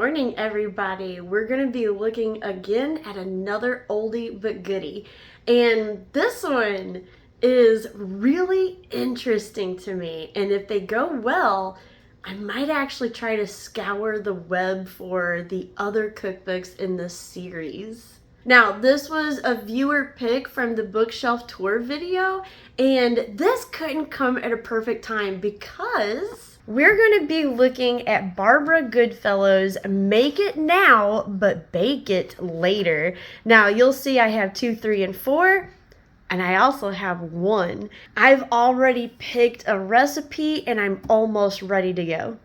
morning, everybody. We're going to be looking again at another oldie but goodie. And this one is really interesting to me. And if they go well, I might actually try to scour the web for the other cookbooks in this series. Now, this was a viewer pick from the bookshelf tour video, and this couldn't come at a perfect time because we're going to be looking at Barbara Goodfellow's Make It Now, but Bake It Later. Now, you'll see I have 2, 3, and 4, and I also have 1. I've already picked a recipe, and I'm almost ready to go.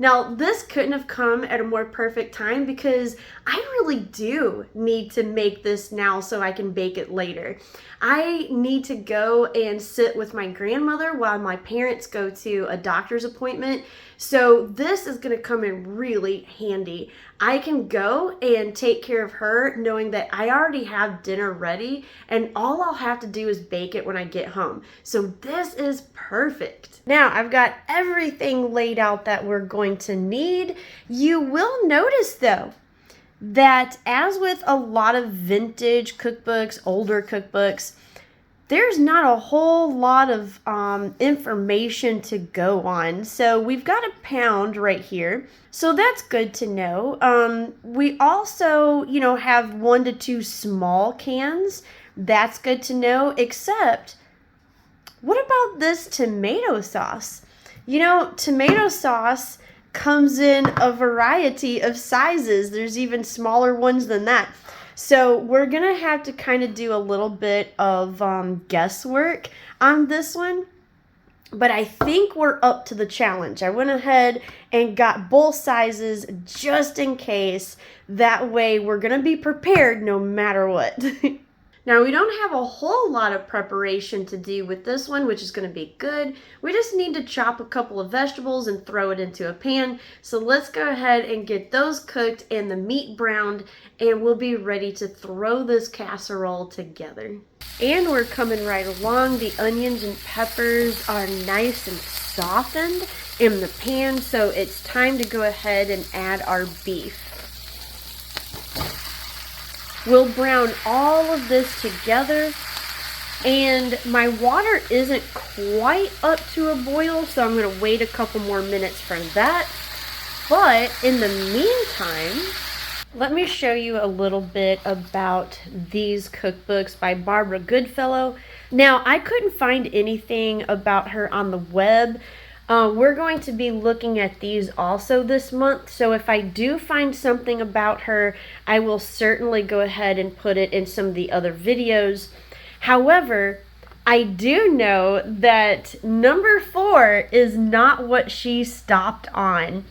Now, this couldn't have come at a more perfect time because I really do need to make this now so I can bake it later. I need to go and sit with my grandmother while my parents go to a doctor's appointment. So this is going to come in really handy. I can go and take care of her knowing that I already have dinner ready and all I'll have to do is bake it when I get home. So this is perfect. Now I've got everything laid out that we're going to need. You will notice though that as with a lot of vintage cookbooks, older cookbooks, there's not a whole lot of information to go on. So we've got a pound right here. So that's good to know. We also, have 1 to 2 small cans. That's good to know, except what about this tomato sauce? Tomato sauce comes in a variety of sizes. There's even smaller ones than that. So we're going to have to kind of do a little bit of guesswork on this one. But I think we're up to the challenge. I went ahead and got both sizes just in case. That way we're going to be prepared no matter what. Now, we don't have a whole lot of preparation to do with this one, which is going to be good. We just need to chop a couple of vegetables and throw it into a pan. So let's go ahead and get those cooked and the meat browned, and we'll be ready to throw this casserole together. And we're coming right along. The onions and peppers are nice and softened in the pan, so it's time to go ahead and add our beef. We'll brown all of this together, and my water isn't quite up to a boil, so I'm going to wait a couple more minutes for that. But in the meantime, let me show you a little bit about these cookbooks by Barbara Goodfellow. Now, I couldn't find anything about her on the web. We're going to be looking at these also this month, so if I do find something about her, I will certainly go ahead and put it in some of the other videos. However, I do know that number 4 is not what she stopped on.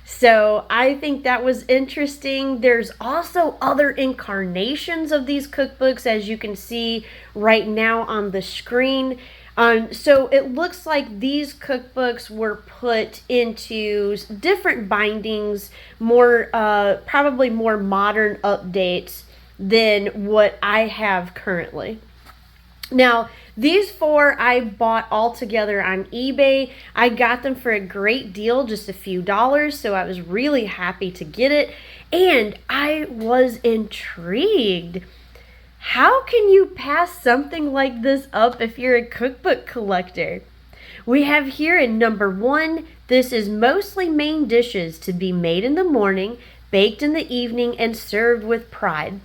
So I think that was interesting. There's also other incarnations of these cookbooks, as you can see right now on the screen. So it looks like these cookbooks were put into different bindings, probably more modern updates than what I have currently. Now, these 4 I bought all together on eBay. I got them for a great deal, just a few dollars, so I was really happy to get it. And I was intrigued. How can you pass something like this up if you're a cookbook collector? We have here in number 1, this is mostly main dishes to be made in the morning, baked in the evening, and served with pride.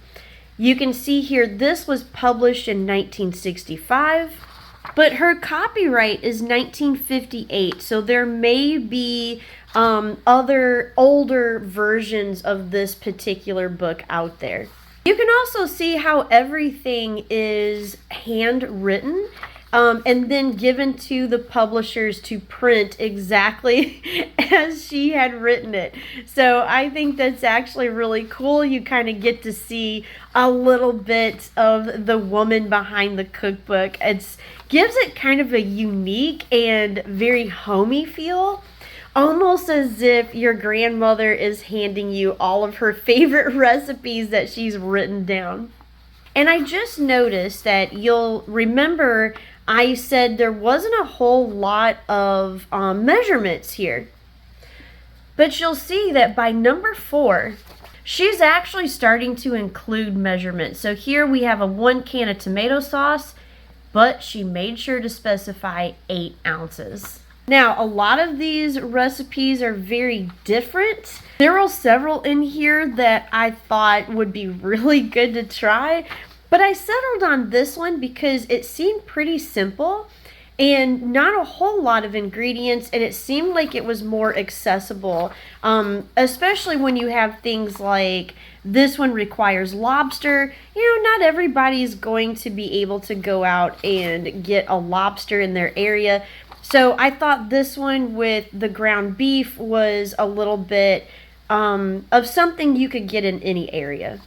You can see here this was published in 1965, but her copyright is 1958, so there may be other older versions of this particular book out there. You can also see how everything is handwritten and then given to the publishers to print exactly as she had written it. So I think that's actually really cool. You kind of get to see a little bit of the woman behind the cookbook. It gives it kind of a unique and very homey feel. Almost as if your grandmother is handing you all of her favorite recipes that she's written down. And I just noticed that you'll remember I said there wasn't a whole lot of measurements here. But you'll see that by number 4, she's actually starting to include measurements. So here we have a 1 can of tomato sauce, but she made sure to specify 8 ounces. Now, a lot of these recipes are very different. There are several in here that I thought would be really good to try, but I settled on this one because it seemed pretty simple and not a whole lot of ingredients, and it seemed like it was more accessible, especially when you have things like this one requires lobster. You know, not everybody's going to be able to go out and get a lobster in their area. So I thought this one with the ground beef was a little bit of something you could get in any area.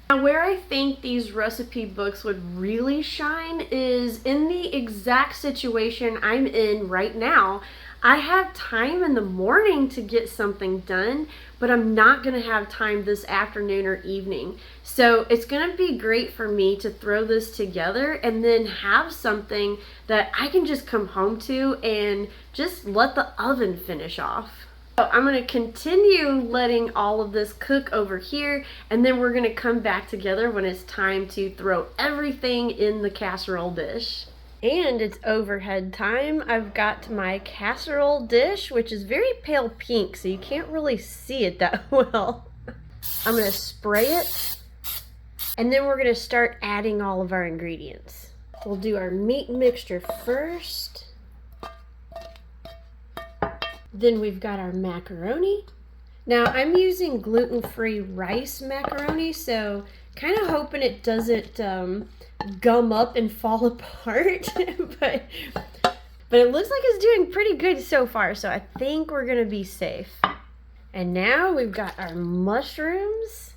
Now, where I think these recipe books would really shine is in the exact situation I'm in right now. I have time in the morning to get something done, but I'm not going to have time this afternoon or evening. So it's going to be great for me to throw this together and then have something that I can just come home to and just let the oven finish off. So I'm going to continue letting all of this cook over here, and then we're going to come back together when it's time to throw everything in the casserole dish. And it's overhead time. I've got my casserole dish, which is very pale pink, so you can't really see it that well. I'm going to spray it, and then we're going to start adding all of our ingredients. We'll do our meat mixture first. Then we've got our macaroni. Now I'm using gluten-free rice macaroni, so kind of hoping it doesn't gum up and fall apart, but it looks like it's doing pretty good so far, so I think we're gonna be safe. And now we've got our mushrooms,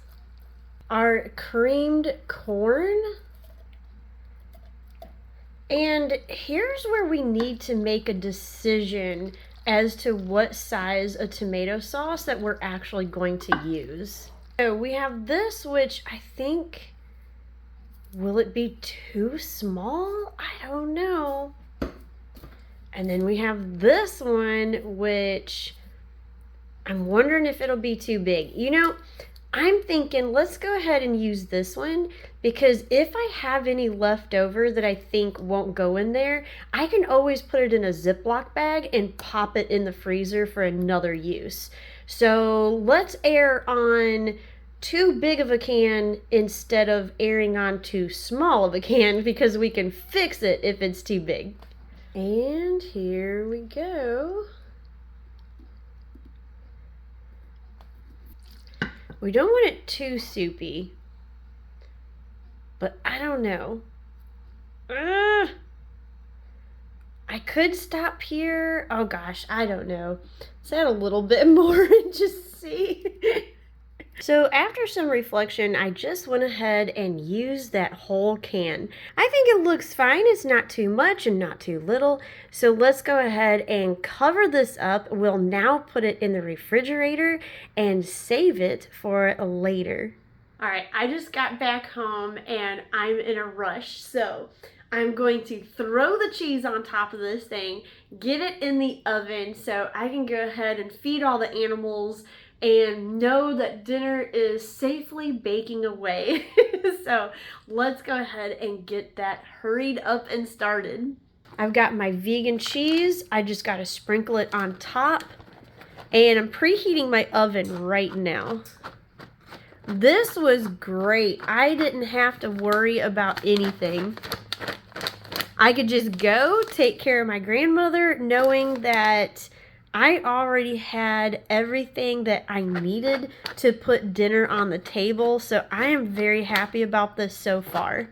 our creamed corn, and here's where we need to make a decision as to what size of tomato sauce that we're actually going to use. So we have this, which I think, will it be too small? I don't know. And then we have this one, which I'm wondering if it'll be too big. You know, I'm thinking let's go ahead and use this one, because if I have any left over that I think won't go in there, I can always put it in a Ziploc bag and pop it in the freezer for another use. So let's err on too big of a can instead of erring on too small of a can, because we can fix it if it's too big. And here we go. We don't want it too soupy, but I don't know. I could stop here. Oh gosh, I don't know. Let's add a little bit more and just see. So after some reflection, I just went ahead and used that whole can. I think it looks fine. It's not too much and not too little. So let's go ahead and cover this up. We'll now put it in the refrigerator and save it for later. All right, I just got back home and I'm in a rush. So I'm going to throw the cheese on top of this thing, get it in the oven so I can go ahead and feed all the animals and know that dinner is safely baking away. So let's go ahead and get that hurried up and started. I've got my vegan cheese. I just got to sprinkle it on top, and I'm preheating my oven right now. This was great. I didn't have to worry about anything. I could just go take care of my grandmother, knowing that I already had everything that I needed to put dinner on the table, so I am very happy about this so far.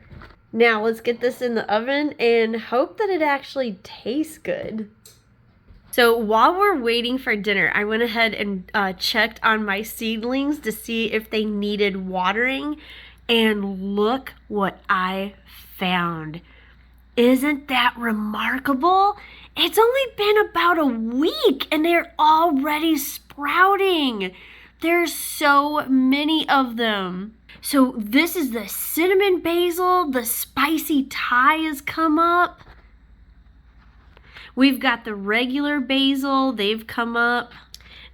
Now let's get this in the oven and hope that it actually tastes good. So while we're waiting for dinner, I went ahead and checked on my seedlings to see if they needed watering, and look what I found. Isn't that remarkable? It's only been about a week and they're already sprouting. There's so many of them. So this is the cinnamon basil. The spicy Thai has come up. We've got the regular basil. They've come up.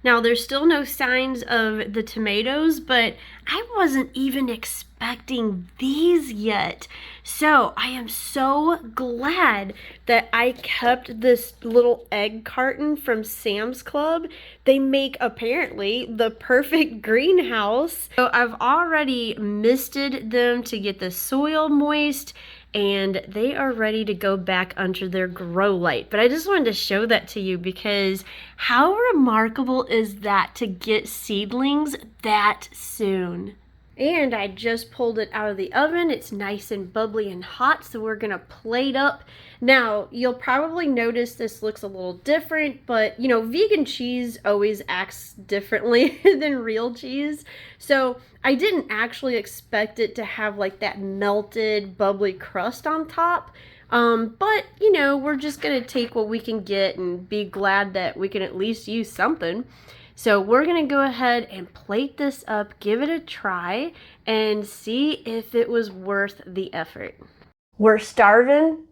Now, there's still no signs of the tomatoes, but I wasn't even expecting these yet. So I am so glad that I kept this little egg carton from Sam's Club. They make apparently the perfect greenhouse. So I've already misted them to get the soil moist, and they are ready to go back under their grow light. But I just wanted to show that to you because how remarkable is that to get seedlings that soon? And I just pulled it out of the oven. It's nice and bubbly and hot, so we're gonna plate up. Now, you'll probably notice this looks a little different, but you know, vegan cheese always acts differently than real cheese. So I didn't actually expect it to have like that melted, bubbly crust on top. But you know, we're just gonna take what we can get and be glad that we can at least use something. So we're gonna go ahead and plate this up, give it a try, and see if it was worth the effort. We're starving.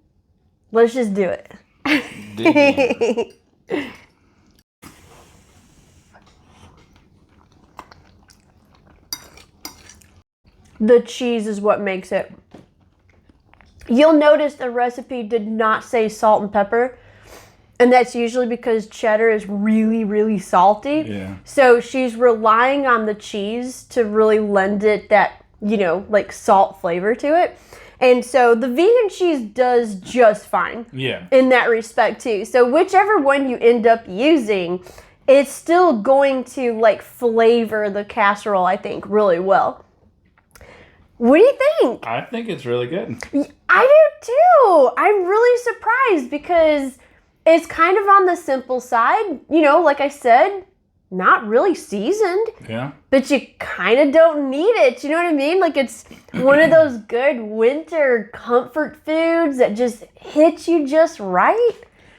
Let's just do it. The cheese is what makes it. You'll notice the recipe did not say salt and pepper. And that's usually because cheddar is really, really salty. Yeah. So she's relying on the cheese to really lend it that, you know, like salt flavor to it. And so the vegan cheese does just fine. Yeah. In that respect too. So whichever one you end up using, it's still going to like flavor the casserole, I think, really well. What do you think? I think it's really good. I do too. I'm really surprised because it's kind of on the simple side. You know, like I said, not really seasoned. Yeah. But you kind of don't need it. You know what I mean? Like it's one of those good winter comfort foods that just hits you just right.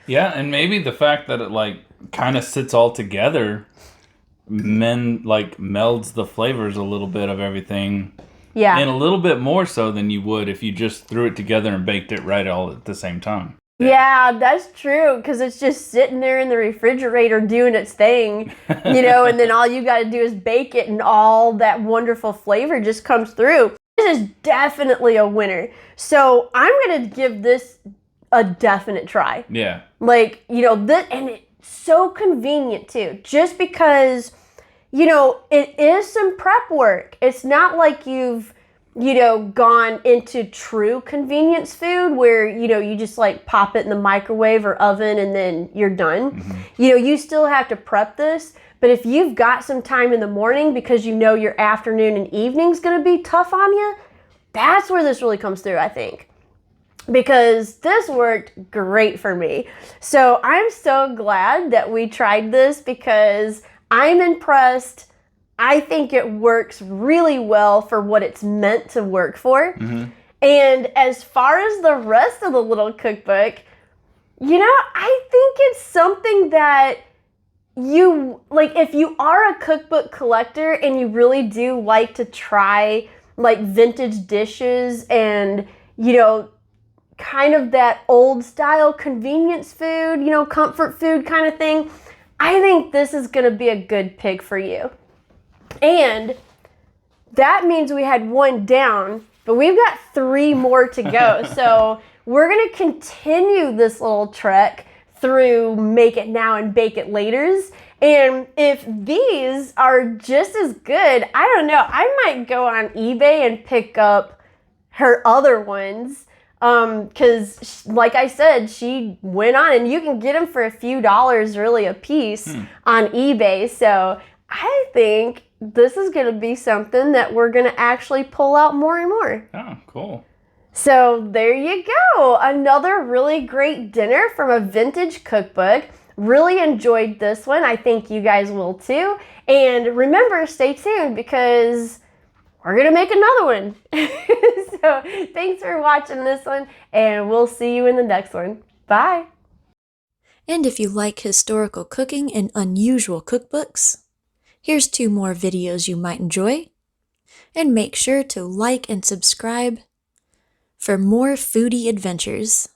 Yeah, and maybe the fact that it like kind of sits all together melds the flavors a little bit of everything. Yeah. And a little bit more so than you would if you just threw it together and baked it right all at the same time. Yeah, that's true, because it's just sitting there in the refrigerator doing its thing, you know, and then all you got to do is bake it and all that wonderful flavor just comes through. This is definitely a winner. So I'm going to give this a definite try. Yeah. Like, you know, and it's so convenient too, just because, you know, it is some prep work. It's not like you've, you know, gone into true convenience food where, you know, you just like pop it in the microwave or oven and then you're done. Mm-hmm. You know, you still have to prep this, but if you've got some time in the morning because you know your afternoon and evening's going to be tough on you, that's where this really comes through, I think. Because this worked great for me. So I'm so glad that we tried this because I'm impressed. I think it works really well for what it's meant to work for. Mm-hmm. And as far as the rest of the little cookbook, you know, I think it's something that you, like, if you are a cookbook collector and you really do like to try, like, vintage dishes and, you know, kind of that old style convenience food, you know, comfort food kind of thing, I think this is going to be a good pick for you. And that means we had one down, but we've got 3 more to go. So we're going to continue this little trek through Make It Now and Bake It Laters. And if these are just as good, I don't know, I might go on eBay and pick up her other ones. Because like I said, she went on and you can get them for a few dollars really a piece on eBay. So I think this is going to be something that we're going to actually pull out more and more. Oh, cool. So there you go. Another really great dinner from a vintage cookbook. Really enjoyed this one. I think you guys will too. And remember, stay tuned because we're going to make another one. So thanks for watching this one, and we'll see you in the next one. Bye. And if you like historical cooking and unusual cookbooks, here's 2 more videos you might enjoy. And make sure to like and subscribe for more foodie adventures.